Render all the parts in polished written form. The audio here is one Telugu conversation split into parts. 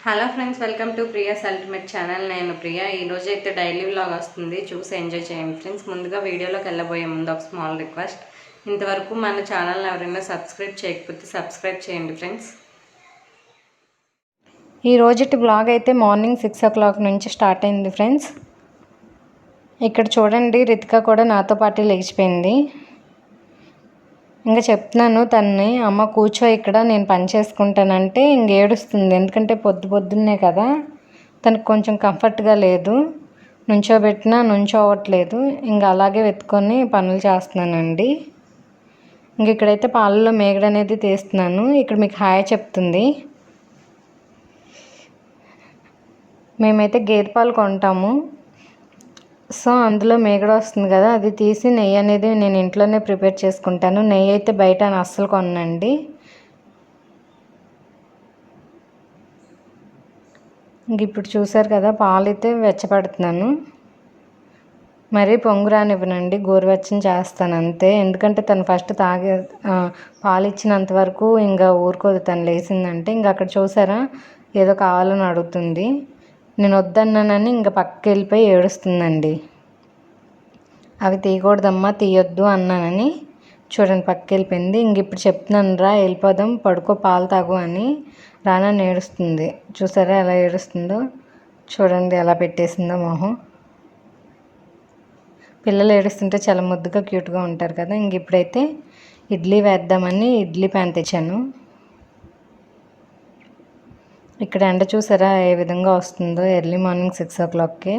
Hello friends, welcome to Priya's ultimate channel. నేను ప్రియా. ఈరోజు అయితే డైలీ వ్లాగ్ వస్తుంది, చూసి ఎంజాయ్ చేయండి ఫ్రెండ్స్. ముందుగా వీడియోలోకి వెళ్ళబోయే ముందు ఒక స్మాల్ రిక్వెస్ట్. ఇంతవరకు మన ఛానల్ని ఎవరైనా సబ్స్క్రైబ్ చేయకపోతే సబ్స్క్రైబ్ చేయండి ఫ్రెండ్స్. ఈ రోజుటి బ్లాగ్ అయితే మార్నింగ్ 6 o'clock నుంచి స్టార్ట్ అయింది ఫ్రెండ్స్. ఇక్కడ చూడండి, రితిక కూడా నాతో పాటు లేచిపోయింది. ఇంకా చెప్తున్నాను తనని, అమ్మ కూర్చో ఇక్కడ నేను పని చేసుకుంటానంటే ఇంక ఏడుస్తుంది. ఎందుకంటే పొద్దున్నే కదా, తనకు కొంచెం కంఫర్ట్గా లేదు, నుంచోబెట్టినా నుంచోవట్లేదు. ఇంకా అలాగే వెతుకొని పనులు చేస్తున్నానండి. ఇంక ఇక్కడైతే పాలలో మేగడ అనేది తీస్తున్నాను. ఇక్కడ మీకు హాయ్ చెప్తుంది. మేమైతే గేదె పాలు కొంటాము, సో అందులో మేగడ వస్తుంది కదా, అది తీసి నెయ్యి అనేది నేను ఇంట్లోనే ప్రిపేర్ చేసుకుంటాను. నెయ్యి అయితే బయట అస్సలు కొనండి. ఇంక ఇప్పుడు చూసారు కదా, పాలు అయితే వెచ్చపడుతున్నాను. మరీ పొంగు రానివ్వనండి, గోరువెచ్చని చేస్తాను అంతే. ఎందుకంటే తను ఫస్ట్ పాలు ఇచ్చినంత వరకు ఇంకా ఊరుకోదు. తను లేచిందంటే ఇంక అక్కడ చూసారా, ఏదో కావాలని అడుగుతుంది. నేను వద్దన్నానని ఇంకా పక్కకి వెళ్ళిపోయి ఏడుస్తుందండి. అవి తీయకూడదమ్మా, తీయొద్దు అన్నానని చూడండి పక్కకి వెళ్ళిపోయింది. ఇంక ఇప్పుడు చెప్తున్నాను, రా వెళ్ళిపోదాం, పడుకో, పాలు తాగు అని. రానని ఏడుస్తుంది. చూసారా ఎలా ఏడుస్తుందో, చూడండి ఎలా పెట్టేసిందో మొహం. పిల్లలు ఏడుస్తుంటే చాలా ముద్దుగా క్యూట్గా ఉంటారు కదా. ఇంక ఇప్పుడైతే ఇడ్లీ వేద్దామని ఇడ్లీ ప్యాన్ తెచ్చాను. ఇక్కడ ఎండ చూసారా ఏ విధంగా వస్తుందో. ఎర్లీ మార్నింగ్ 6 o'clockకే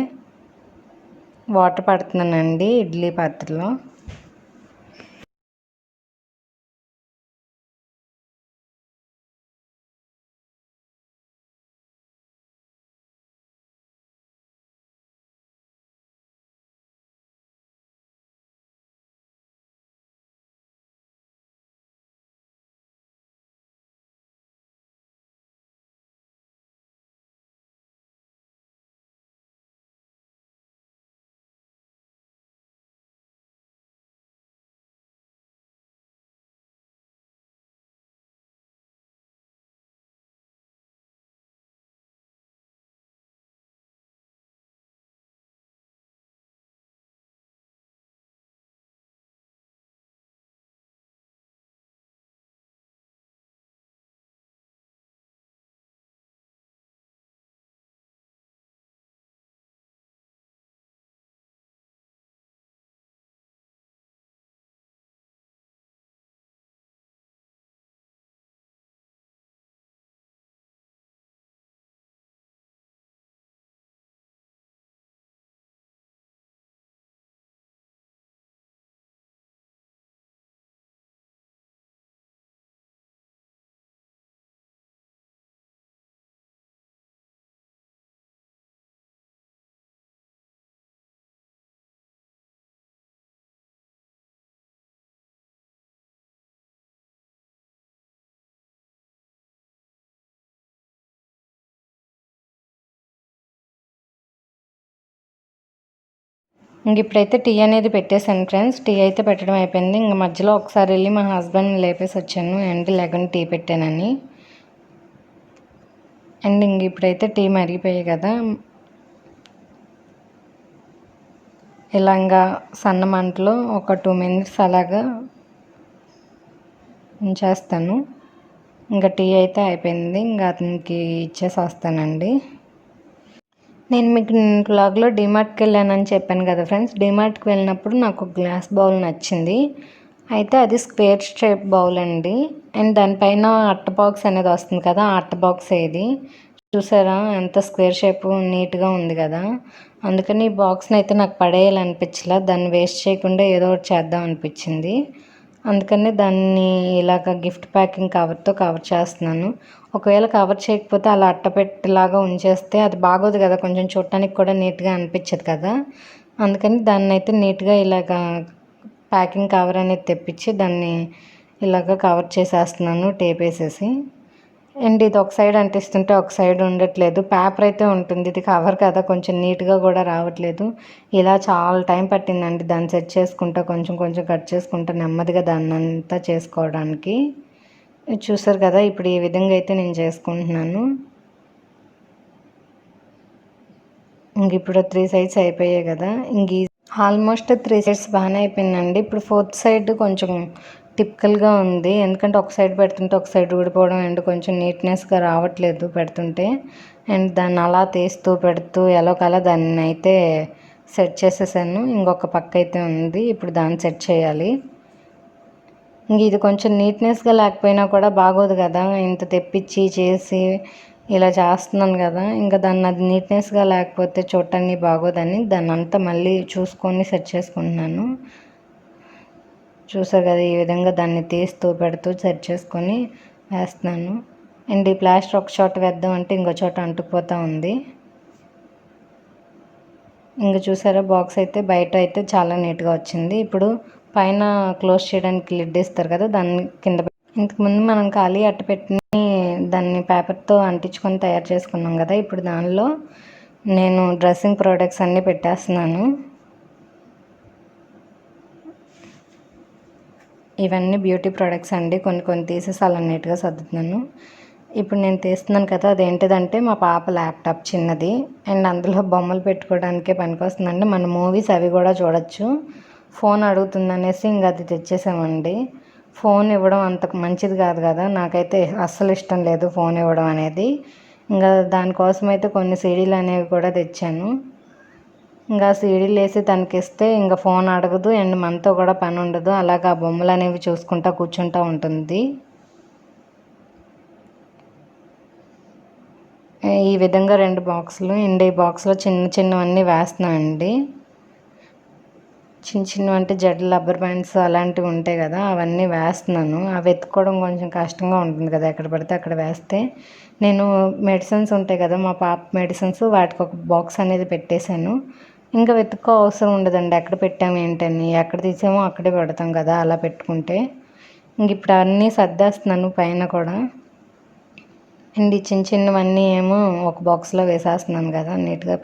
వాటర్ పడుతున్నానండి ఇడ్లీ పాత్రలో. ఇంక ఇప్పుడైతే టీ అనేది పెట్టేశాను ఫ్రెండ్స్. టీ అయితే పెట్టడం అయిపోయింది. ఇంక మధ్యలో ఒకసారి వెళ్ళి మా హస్బెండ్ని లేపేసి వచ్చాను, అండ్ 11 టీ పెట్టానని. అండ్ ఇంక ఇప్పుడైతే టీ మరిగిపోయాయి కదా, ఇలాగా సన్న మంటలో ఒక 2 minutes అలాగా ఉంచేస్తాను. ఇంకా టీ అయితే అయిపోయింది. ఇంకా అతనికి ఇచ్చేసి వస్తానండి. నేను మీకు బ్లాగ్లో డిమార్ట్కి వెళ్ళానని చెప్పాను కదా ఫ్రెండ్స్. డిమార్ట్కి వెళ్ళినప్పుడు నాకు ఒక గ్లాస్ బౌల్ నచ్చింది. అయితే అది స్క్వేర్ షేప్ బౌల్ అండి. అండ్ దానిపైన అట్ట బాక్స్ అనేది వస్తుంది కదా, ఆ అట్ట బాక్స్ ఏది చూసారా ఎంత స్క్వేర్ షేప్ నీట్గా ఉంది కదా. అందుకని ఈ బాక్స్ని అయితే నాకు పడేయాలనిపించలా, దాన్ని వేస్ట్ చేయకుండా ఏదో ఒకటి చేద్దాం అనిపించింది. అందుకని దాన్ని ఇలాగ గిఫ్ట్ ప్యాకింగ్ కవర్తో కవర్ చేస్తున్నాను. ఒకవేళ కవర్ చేయకపోతే అలా అట్టపెట్టేలాగా ఉంచేస్తే అది బాగోదు కదా, కొంచెం చూడటానికి కూడా నీట్గా అనిపించదు కదా. అందుకని దాన్ని అయితే నీట్గా ఇలాగ ప్యాకింగ్ కవర్ అనేది తెప్పించి దాన్ని ఇలాగ కవర్ చేసేస్తున్నాను టేప్ వేసేసి. అండ్ ఇది ఒక సైడ్ అంటిస్తుంటే ఒక సైడ్ ఉండట్లేదు, పేపర్ అయితే ఉంటుంది, ఇది కవర్ కదా కొంచెం నీట్గా కూడా రావట్లేదు. ఇలా చాలా టైం పట్టిందండి దాన్ని సెట్ చేసుకుంటా, కొంచెం కొంచెం కట్ చేసుకుంటా నెమ్మదిగా దాన్ని అంతా చేసుకోవడానికి. చూసారు కదా, ఇప్పుడు ఈ విధంగా అయితే నేను చేసుకుంటున్నాను. ఇంక ఇప్పుడు 3 సైడ్స్ అయిపోయాయి కదా. ఇంక ఆల్మోస్ట్ 3 సైడ్స్ బాగానే అయిపోయిందండి. ఇప్పుడు 4th సైడ్ కొంచెం టిపికల్గా ఉంది, ఎందుకంటే ఒక సైడ్ పెడుతుంటే ఒక సైడ్ ఊడిపోవడం అండ్ కొంచెం నీట్నెస్గా రావట్లేదు పెడుతుంటే. అండ్ దాన్ని అలా తీస్తూ పెడుతూ ఎలాగోలా దాన్ని అయితే సెట్ చేసేసాను. ఇంకొక పక్క అయితే ఉంది, ఇప్పుడు దాన్ని సెట్ చేయాలి. ఇంక ఇది కొంచెం నీట్నెస్గా లేకపోయినా కూడా బాగోదు కదా, ఇంత తెప్పించి చేసి ఇలా చేస్తున్నాను కదా. ఇంకా దాన్ని అది నీట్నెస్గా లేకపోతే చూడటానికి బాగోదని దాన్ని అంతా మళ్ళీ చూసుకొని సెట్ చేసుకుంటున్నాను. చూసారు కదా, ఈ విధంగా దాన్ని తీస్తూ పెడుతూ సెట్ చేసుకొని వేస్తున్నాను. అండ్ ఈ ప్లాస్టర్ ఒక చోట వేద్దాం అంటే ఇంకో చోట అంటుకుపోతూ ఉంది. ఇంకా చూసారా, బాక్స్ అయితే బయట అయితే చాలా నీట్గా వచ్చింది. ఇప్పుడు పైన క్లోజ్ చేయడానికి లిడ్ ఇస్తారు కదా, దాన్ని కింద ఇంతకుముందు మనం ఖాళీ అట్ట పెట్టి దాన్ని పేపర్తో అంటించుకొని తయారు చేసుకున్నాం కదా. ఇప్పుడు దానిలో నేను డ్రెస్సింగ్ ప్రోడక్ట్స్ అన్నీ పెట్టేస్తున్నాను. ఇవన్నీ బ్యూటీ ప్రోడక్ట్స్ అండి, కొన్ని కొన్ని తీసేసి అలా నీట్గా సర్దుతున్నాను. ఇప్పుడు నేను తీస్తున్నాను కదా, అదేంటిదంటే మా పాప ల్యాప్టాప్ చిన్నది, అండ్ అందులో బొమ్మలు పెట్టుకోవడానికే పనికొస్తుందండి. మన మూవీస్ అవి కూడా చూడొచ్చు. ఫోన్ అడుగుతుందనేసి ఇంకా అది తెచ్చేసామండి. ఫోన్ ఇవ్వడం అంత మంచిది కాదు కదా, నాకైతే అస్సలు ఇష్టం లేదు ఫోన్ ఇవ్వడం అనేది. ఇంకా దానికోసం అయితే కొన్ని సీడీలు అనేవి కూడా తెచ్చాను. ఇంకా సీడీలు వేసి తనకి ఇస్తే ఇంకా ఫోన్ అడగదు అండ్ మనతో కూడా పని ఉండదు. అలాగా ఆ బొమ్మలు అనేవి చూసుకుంటూ కూర్చుంటూ ఉంటుంది. ఈ విధంగా 2 బాక్సులు, అండ్ ఈ బాక్స్లో చిన్న చిన్నవన్నీ వేస్తున్నానండి. చిన్న చిన్నవి అంటే జెడ్ రబ్బర్ బ్యాండ్స్ అలాంటివి ఉంటాయి కదా, అవన్నీ వేస్తున్నాను. అవి ఎత్తుకోవడం కొంచెం కష్టంగా ఉంటుంది కదా, ఎక్కడ పడితే అక్కడ వేస్తే. నేను మెడిసిన్స్ ఉంటాయి కదా, మా పాప మెడిసిన్స్, వాటికి ఒక బాక్స్ అనేది పెట్టేశాను. ఇంకా వెతుక్కో అవసరం ఉండదండి, ఎక్కడ పెట్టాము ఏంటని, ఎక్కడ తీసామో అక్కడే పెడతాం కదా అలా పెట్టుకుంటే. ఇంక ఇప్పుడు అన్నీ సర్దేస్తున్నాను పైన కూడా. అండ్ ఈ చిన్న చిన్నవన్నీ ఏమో ఒక బాక్స్లో వేసేస్తున్నాను కదా, నీట్గా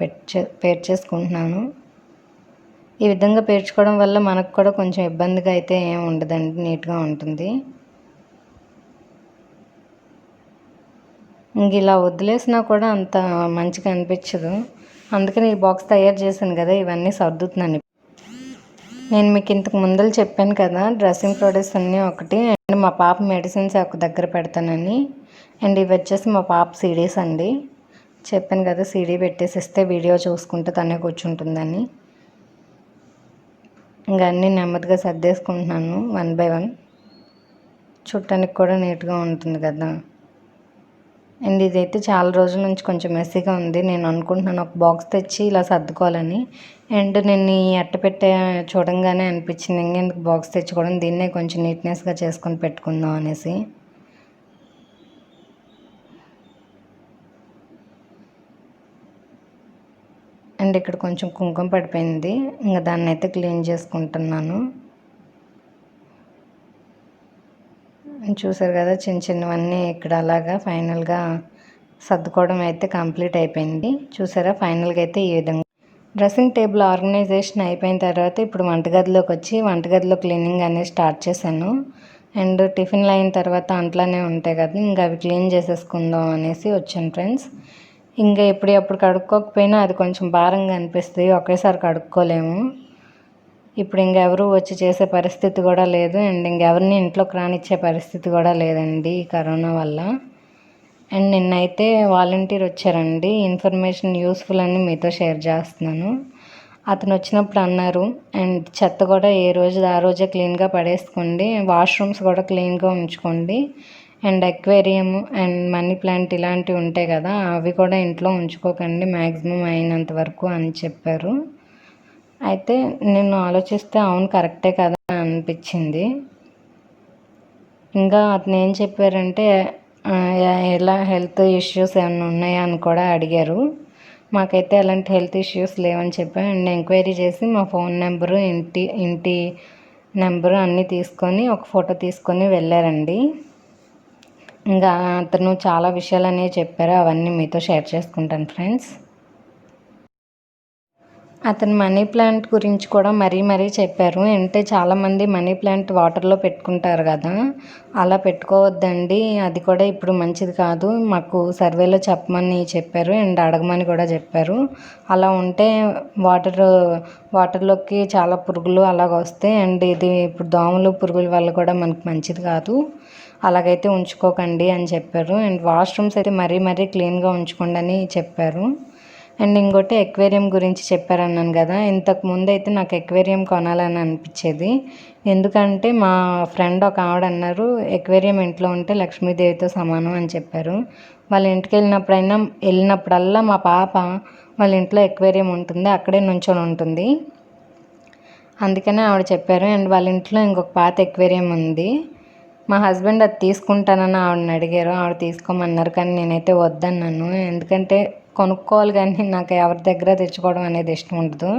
పేర్చేసుకుంటున్నాను. ఈ విధంగా పేర్చుకోవడం వల్ల మనకు కూడా కొంచెం ఇబ్బందిగా అయితే ఏమి ఉండదండి, నీట్గా ఉంటుంది. ఇంక ఇలా వదిలేసినా కూడా అంత మంచిగా అనిపించదు, అందుకని ఈ బాక్స్ తయారు చేశాను కదా, ఇవన్నీ సర్దుతున్నాను. నేను మీకు ఇంతకు ముందర చెప్పాను కదా, డ్రెస్సింగ్ ప్రోడక్ట్స్ అన్నీ ఒకటి, అండ్ మా పాప మెడిసిన్స్ ఒక దగ్గర పెడతానని. అండ్ ఇవి వచ్చేసి మా పాప సీడీస్ అండి, చెప్పాను కదా సీడీ పెట్టేసిస్తే వీడియో చూసుకుంటే తనే కూర్చుంటుందని. ఇంకా అన్నీ నెమ్మదిగా సర్దేసుకుంటున్నాను 1 by 1, చూడటానికి కూడా నీట్గా ఉంటుంది కదా. అండ్ ఇదైతే చాలా రోజుల నుంచి కొంచెం మెస్సీగా ఉంది. నేను అనుకుంటున్నాను ఒక బాక్స్ తెచ్చి ఇలా సర్దుకోవాలని. అండ్ నేను ఈ అట్టపెట్టె చూడంగానే అనిపించింది, ఇంకెందుకు బాక్స్ తెచ్చుకోవడం, దీన్నే కొంచెం నీట్నెస్గా చేసుకొని పెట్టుకుందాం అనేసి. అండ్ ఇక్కడ కొంచెం కుంకుమ పడిపోయింది, ఇంకా దాన్ని అయితే క్లీన్ చేసుకుంటున్నాను. చూసారు కదా, చిన్న చిన్నవన్నీ ఇక్కడ అలాగా ఫైనల్గా సర్దుకోవడం అయితే కంప్లీట్ అయిపోయింది. చూసారా, ఫైనల్గా అయితే ఈ విధంగా డ్రెస్సింగ్ టేబుల్ ఆర్గనైజేషన్ అయిపోయిన తర్వాత ఇప్పుడు వంటగదిలోకి వచ్చి వంటగదిలో క్లీనింగ్ అనేది స్టార్ట్ చేశాను. అండ్ టిఫిన్లు అయిన తర్వాత అంట్లోనే ఉంటాయి కదా, ఇంకా అవి క్లీన్ చేసేసుకుందాం అనేసి వచ్చాను ఫ్రెండ్స్. ఇంకా ఎప్పుడు కడుక్కోకపోయినా అది కొంచెం భారంగా అనిపిస్తుంది, ఒకేసారి కడుక్కోలేము. ఇప్పుడు ఇంకెవరు వచ్చి చేసే పరిస్థితి కూడా లేదు, అండ్ ఇంకెవరిని ఇంట్లోకి రానిచ్చే పరిస్థితి కూడా లేదండి ఈ కరోనా వల్ల. అండ్ నిన్నైతే వాలంటీర్ వచ్చారండి, ఇన్ఫర్మేషన్ యూస్ఫుల్ అని మీతో షేర్ చేస్తున్నాను. అతను వచ్చినప్పుడు అన్నారు, అండ్ చెత్త కూడా ఏ రోజు ఆ రోజే క్లీన్గా పడేసుకోండి, వాష్రూమ్స్ కూడా క్లీన్గా ఉంచుకోండి, and aquarium and money plant ఇలాంటివి ఉంటాయి కదా, అవి కూడా ఇంట్లో ఉంచుకోకండి మ్యాక్సిమం అయినంత వరకు అని చెప్పారు. అయితే నేను ఆలోచిస్తే అవును కరెక్టే కదా అనిపించింది. ఇంకా అతను ఏం చెప్పారంటే ఎలా హెల్త్ ఇష్యూస్ ఏమైనా ఉన్నాయా అని కూడా అడిగారు. మాకైతే అలాంటి హెల్త్ ఇష్యూస్ లేవని చెప్పాను. అండ్ ఎంక్వైరీ చేసి మా ఫోన్ నెంబరు ఇంటి నెంబరు అన్నీ తీసుకొని ఒక ఫోటో తీసుకొని వెళ్ళారండి. ఇంకా అతను చాలా విషయాలు అనేవి చెప్పారు, అవన్నీ మీతో షేర్ చేసుకుంటాను ఫ్రెండ్స్. అతను మనీ ప్లాంట్ గురించి కూడా మరీ చెప్పారు. అంటే చాలామంది మనీ ప్లాంట్ వాటర్లో పెట్టుకుంటారు కదా, అలా పెట్టుకోవద్దండి, అది కూడా ఇప్పుడు మంచిది కాదు, మాకు సర్వేలో చెప్పమని చెప్పారు అండ్ అడగమని కూడా చెప్పారు. అలా ఉంటే వాటర్లోకి చాలా పురుగులు అలాగ వస్తాయి అండ్ ఇది ఇప్పుడు దోమలు పురుగుల వల్ల కూడా మనకు మంచిది కాదు, అలాగైతే ఉంచుకోకండి అని చెప్పారు. అండ్ వాష్రూమ్స్ అయితే మరీ క్లీన్గా ఉంచుకోండి అని చెప్పారు. అండ్ ఇంకోటి ఎక్వేరియం గురించి చెప్పారన్నాను కదా, ఇంతకు ముందు అయితే నాకు ఎక్వేరియం కొనాలని అనిపించేది. ఎందుకంటే మా ఫ్రెండ్ ఒక ఆవిడ అన్నారు, ఎక్వేరియం ఇంట్లో ఉంటే లక్ష్మీదేవితో సమానం అని చెప్పారు. వాళ్ళ ఇంటికి వెళ్ళినప్పుడల్లా మా పాప వాళ్ళ ఇంట్లో ఎక్వేరియం ఉంటుంది, అక్కడే నుంచొని ఉంటుంది. అందుకనే ఆవిడ చెప్పారు. అండ్ వాళ్ళ ఇంట్లో ఇంకొక పాత ఎక్వేరియం ఉంది. మా హస్బెండ్ అది తీసుకుంటానని ఆవిడని అడిగారు, ఆవిడ తీసుకోమన్నారు, కానీ నేనైతే వద్దన్నాను. ఎందుకంటే కొనుక్కోవాలి కానీ నాకు ఎవరి దగ్గర తెచ్చుకోవడం అనేది ఇష్టం ఉండదు.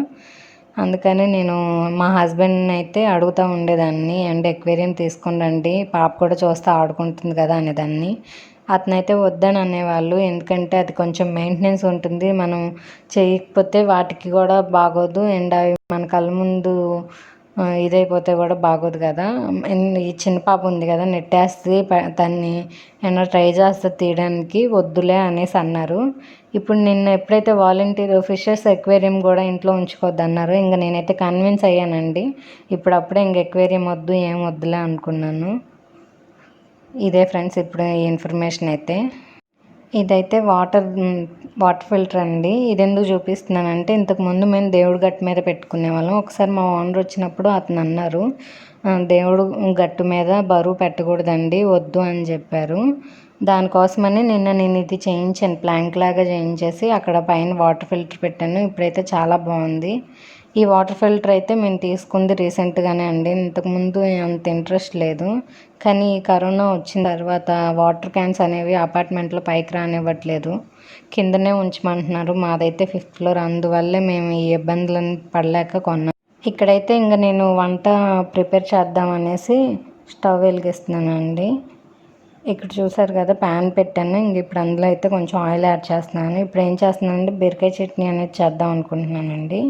అందుకని నేను మా హస్బెండ్ని అయితే అడుగుతూ ఉండేదాన్ని, అండ్ ఎక్వేరియం తీసుకుని రండి, పాప కూడా చూస్తే ఆడుకుంటుంది కదా అనేదాన్ని. అతనైతే వద్దని అనేవాళ్ళు, ఎందుకంటే అది కొంచెం మెయింటెనెన్స్ ఉంటుంది, మనం చేయకపోతే వాటికి కూడా బాగోదు అండ్ అవి మన కళ్ళ ముందు ఇదైపోతే కూడా బాగోదు కదా. ఈ చిన్న పాప ఉంది కదా, నెట్టేస్తుంది, దాన్ని ఏమన్నా ట్రై చేస్తుంది తీయడానికి, వద్దులే అనేసి అన్నారు. ఇప్పుడు నిన్న ఎప్పుడైతే వాలంటీర్ ఫిషెస్ ఎక్వేరియం కూడా ఇంట్లో ఉంచుకోవద్దు అన్నారు, ఇంకా నేనైతే కన్విన్స్ అయ్యానండి. అప్పుడే ఇంక ఎక్వేరియం వద్దు, ఏం వద్దులే అనుకున్నాను. ఇదే ఫ్రెండ్స్ ఇప్పుడు ఈ ఇన్ఫర్మేషన్ అయితే. ఇదైతే వాటర్ ఫిల్టర్ అండి. ఇది ఎందుకు చూపిస్తున్నానంటే, ఇంతకుముందు మేము దేవుడి గట్టు మీద పెట్టుకునే వాళ్ళం. ఒకసారి మా ఓనర్ వచ్చినప్పుడు అతను అన్నారు, దేవుడు గట్టు మీద బరువు పెట్టకూడదండి, వద్దు అని చెప్పారు. దానికోసమని నేను ఇది చేయించాను, ప్లాంక్ లాగా చేయించేసి అక్కడ పైన వాటర్ ఫిల్టర్ పెట్టాను. ఇప్పుడైతే చాలా బాగుంది. ఈ వాటర్ ఫిల్టర్ అయితే మేము తీసుకుంది రీసెంట్గానే అండి, ఇంతకుముందు అంత ఇంట్రెస్ట్ లేదు. కానీ కరోనా వచ్చిన తర్వాత వాటర్ క్యాన్స్ అనేవి అపార్ట్మెంట్లో పైకి రానివ్వట్లేదు, కిందనే ఉంచమంటున్నారు. మాదైతే 5th ఫ్లోర్, అందువల్లే మేము ఈ ఇబ్బందులను పడలేక కొన్నాం. ఇక్కడైతే ఇంకా నేను వంట ప్రిపేర్ చేద్దామనేసి స్టవ్ వెలిగిస్తున్నాను అండి. ఇక్కడ చూసారు కదా, ప్యాన్ పెట్టాను. ఇప్పుడు అందులో అయితే కొంచెం ఆయిల్ యాడ్ చేస్తున్నాను. ఇప్పుడు ఏం చేస్తున్నానంటే బీరకాయ చట్నీ అనేది చేద్దాం అనుకుంటున్నానండి.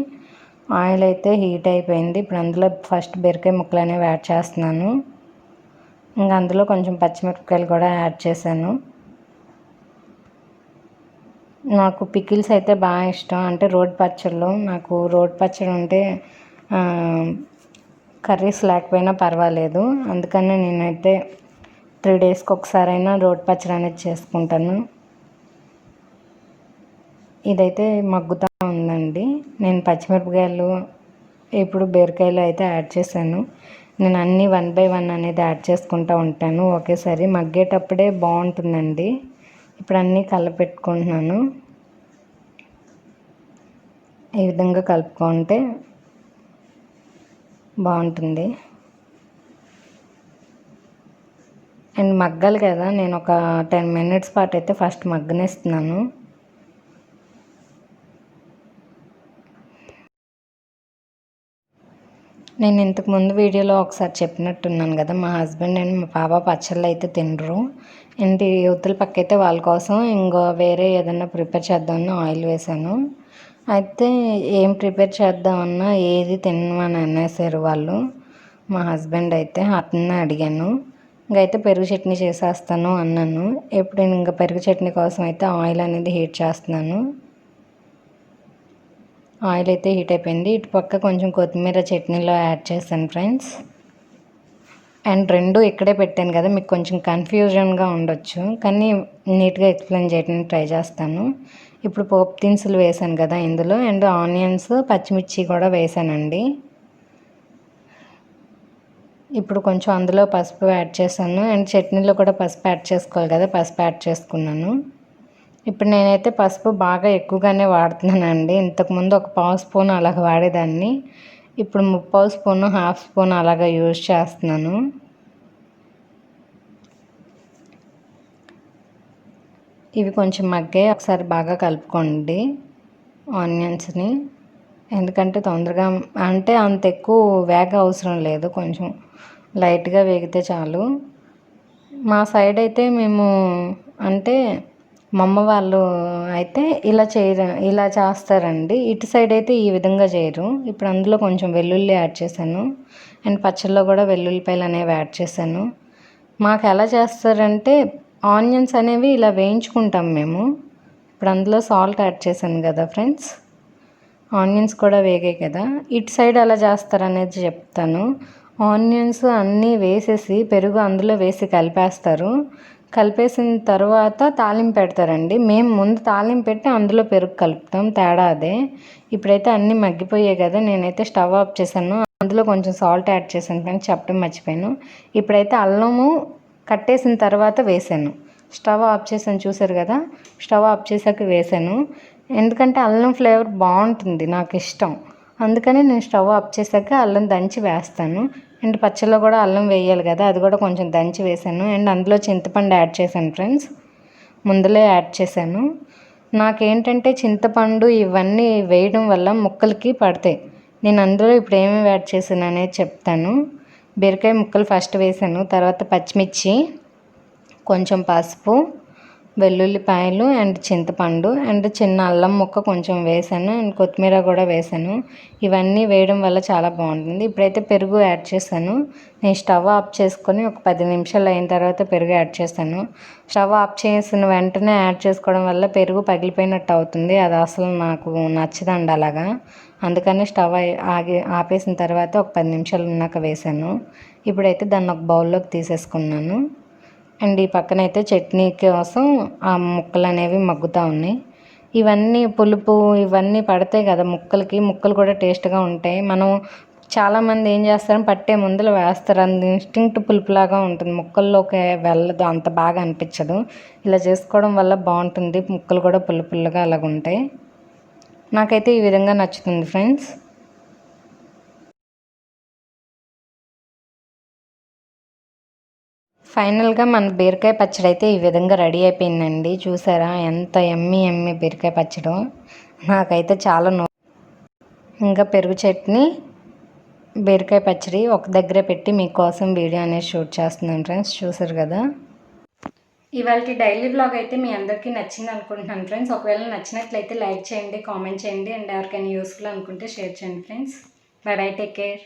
ఆయిల్ అయితే హీట్ అయిపోయింది. ఇప్పుడు అందులో ఫస్ట్ బీరకాయ ముక్కలు అనేవి యాడ్ చేస్తున్నాను. ఇంకా అందులో కొంచెం పచ్చిమిరపకాయలు కూడా యాడ్ చేశాను. నాకు పికిల్స్ అయితే బాగా ఇష్టం, అంటే రోడ్ పచ్చళ్ళు. నాకు రోడ్ పచ్చడి ఉంటే కర్రీస్ లేకపోయినా పర్వాలేదు, అందుకని నేనైతే 3 డేస్కి ఒకసారైనా రోడ్ పచ్చడి అనేది చేసుకుంటాను. ఇదైతే మగ్గుతూ ఉందండి. నేను పచ్చిమిరపకాయలు ఇప్పుడు బీరకాయలు అయితే యాడ్ చేశాను. నేను అన్నీ 1 by 1 అనేది యాడ్ చేసుకుంటూ ఉంటాను ఒకేసారి, మగ్గేటప్పుడే బాగుంటుందండి. ఇప్పుడు అన్నీ కలపెట్టుకుంటున్నాను. ఈ విధంగా కలుపుకుంటే బాగుంటుంది. అండ్ మగ్గాలి కదా, నేను ఒక 10 minutes పాటు అయితే ఫస్ట్ మగ్గనిస్తున్నాను. నేను ఇంతకుముందు వీడియోలో ఒకసారి చెప్పినట్టున్నాను కదా, మా హస్బెండ్ అండ్ మా పాప పచ్చళ్ళు అయితే తినరు. అండ్ యువతల పక్క అయితే వాళ్ళ కోసం ఇంకో వేరే ఏదైనా ప్రిపేర్ చేద్దామని ఆయిల్ వేసాను. అయితే ఏం ప్రిపేర్ చేద్దామన్నా ఏది తినమని అనేసారు వాళ్ళు. మా హస్బెండ్ అయితే అతన్ని అడిగాను, ఇంకైతే పెరుగు చట్నీ చేసేస్తాను అన్నాను. ఇప్పుడు ఇంకా పెరుగు చట్నీ కోసం అయితే ఆయిల్ అనేది హీట్ చేస్తున్నాను. ఆయిల్ అయితే హీట్ అయిపోయింది. ఇటు పక్క కొంచెం కొత్తిమీర చట్నీలో యాడ్ చేశాను ఫ్రెండ్స్. అండ్ 2 ఇక్కడే పెట్టాను కదా, మీకు కొంచెం కన్ఫ్యూజన్గా ఉండొచ్చు, కానీ నీట్గా ఎక్స్ప్లెయిన్ చేయడానికి ట్రై చేస్తాను. ఇప్పుడు పోపు దినుసులు వేసాను కదా ఇందులో, అండ్ ఆనియన్స్, పచ్చిమిర్చి కూడా వేసానండి. ఇప్పుడు కొంచెం అందులో పసుపు యాడ్ చేశాను. అండ్ చట్నీలో కూడా పసుపు యాడ్ చేసుకోవాలి కదా, పసుపు యాడ్ చేసుకున్నాను. ఇప్పుడు నేనైతే పసుపు బాగా ఎక్కువగానే వాడుతున్నానండి. ఇంతకుముందు ఒక 1/2 స్పూన్ అలాగ వాడేదాన్ని, ఇప్పుడు 3/4 స్పూను, 1/2 స్పూన్ అలాగ యూజ్ చేస్తున్నాను. ఇవి కొంచెం మగ్గాయి, ఒకసారి బాగా కలుపుకోండి ఆనియన్స్ని, ఎందుకంటే తొందరగా, అంటే అంత ఎక్కువ వేగ అవసరం లేదు, కొంచెం లైట్గా వేగితే చాలు. మా సైడ్ అయితే మేము అంటే మా అమ్మ వాళ్ళు అయితే ఇలా చేస్తారండి. ఇటు సైడ్ అయితే ఈ విధంగా చేయరు. ఇప్పుడు అందులో కొంచెం వెల్లుల్లి యాడ్ చేశాను అండ్ పచ్చళ్ళలో కూడా వెల్లుల్లిపాయలు అనేవి యాడ్ చేశాను. మాకు ఎలా చేస్తారంటే ఆనియన్స్ అనేవి ఇలా వేయించుకుంటాం మేము. ఇప్పుడు అందులో సాల్ట్ యాడ్ చేశాను కదా ఫ్రెండ్స్, ఆనియన్స్ కూడా వేగాయి కదా. ఇటు సైడ్ ఎలా చేస్తారనేది చెప్తాను. ఆనియన్స్ అన్నీ వేసేసి పెరుగు అందులో వేసి కలిపేసిన తర్వాత తాలింపు పెడతారండి. మేము ముందు తాలింపు పెట్టి అందులో పెరుగు కలుపుతాం, తేడా అదే. ఇప్పుడైతే అన్నీ మగ్గిపోయాయి కదా, నేనైతే స్టవ్ ఆఫ్ చేశాను. అందులో కొంచెం సాల్ట్ యాడ్ చేశాను ఫ్రెండ్స్, చెప్పడం మర్చిపోయాను. ఇప్పుడైతే అల్లము కట్టేసిన తర్వాత వేసాను. స్టవ్ ఆఫ్ చేశాను, చూసారు కదా. స్టవ్ ఆఫ్ చేశాక వేసాను, ఎందుకంటే అల్లం ఫ్లేవర్ బాగుంటుంది, నాకు ఇష్టం. అందుకని నేను స్టవ్ ఆఫ్ చేశాక అల్లం దంచి వేస్తాను. అండ్ పచ్చళ్ళలో కూడా అల్లం వేయాలి కదా, అది కూడా కొంచెం దంచి వేసాను. అండ్ అందులో చింతపండు యాడ్ చేశాను ఫ్రెండ్స్, ముందులే యాడ్ చేశాను. నాకేంటంటే చింతపండు ఇవన్నీ వేయడం వల్ల ముక్కలకి పడతాయి. నేను అందులో ఇప్పుడు ఏమేమి యాడ్ చేశాను అనేది చెప్తాను. బీరకాయ ముక్కలు ఫస్ట్ వేసాను, తర్వాత పచ్చిమిర్చి, కొంచెం పసుపు, వెల్లుల్లిపాయలు అండ్ చింతపండు అండ్ చిన్న అల్లం ముక్క కొంచెం వేసాను అండ్ కొత్తిమీర కూడా వేసాను. ఇవన్నీ వేయడం వల్ల చాలా బాగుంటుంది. ఇప్పుడైతే పెరుగు యాడ్ చేశాను. నేను స్టవ్ ఆఫ్ చేసుకొని ఒక 10 నిమిషాలు అయిన తర్వాత పెరుగు యాడ్ చేశాను. స్టవ్ ఆఫ్ చేసిన వెంటనే యాడ్ చేసుకోవడం వల్ల పెరుగు పగిలిపోయినట్టు అవుతుంది, అది అసలు నాకు నచ్చదండి అలాగా. అందుకని స్టవ్ ఆపేసిన తర్వాత ఒక 10 నిమిషాలు ఉన్నాక వేసాను. ఇప్పుడైతే దాన్ని ఒక బౌల్లోకి తీసేసుకున్నాను. అండ్ ఈ పక్కన అయితే చట్నీ కోసం ఆ ముక్కలు అనేవి మగ్గుతూ ఉన్నాయి. ఇవన్నీ పులుపు ఇవన్నీ పడతాయి కదా ముక్కలకి, ముక్కలు కూడా టేస్ట్గా ఉంటాయి. మనం చాలామంది ఏం చేస్తారు, పట్టే ముందులో వేస్తారు, అంత ఇన్స్టింక్ట్ పులుపులాగా ఉంటుంది, ముక్కల్లోకి వెళ్ళదు, అంత బాగా అనిపించదు. ఇలా చేసుకోవడం వల్ల బాగుంటుంది, ముక్కలు కూడా పులుపులుగా అలాగ ఉంటాయి. నాకైతే ఈ విధంగా నచ్చుతుంది ఫ్రెండ్స్. ఫైనల్గా మన బీరకాయ పచ్చడి అయితే ఈ విధంగా రెడీ అయిపోయిందండి. చూసారా ఎంత ఎమ్మి బీరకాయ పచ్చడి, నాకైతే చాలా ఇంకా పెరుగు చట్నీ, బీరకాయ పచ్చడి ఒక దగ్గరే పెట్టి మీకోసం వీడియో అనేది షూట్ చేస్తున్నాను ఫ్రెండ్స్, చూసారు కదా. ఇవాళ డైలీ వ్లాగ్ అయితే మీ అందరికీ నచ్చింది అనుకుంటున్నాను ఫ్రెండ్స్. ఒకవేళ నచ్చినట్లయితే లైక్ చేయండి, కామెంట్ చేయండి అండ్ ఎవరికైనా యూస్ఫుల్ అనుకుంటే షేర్ చేయండి friends. By by, take care.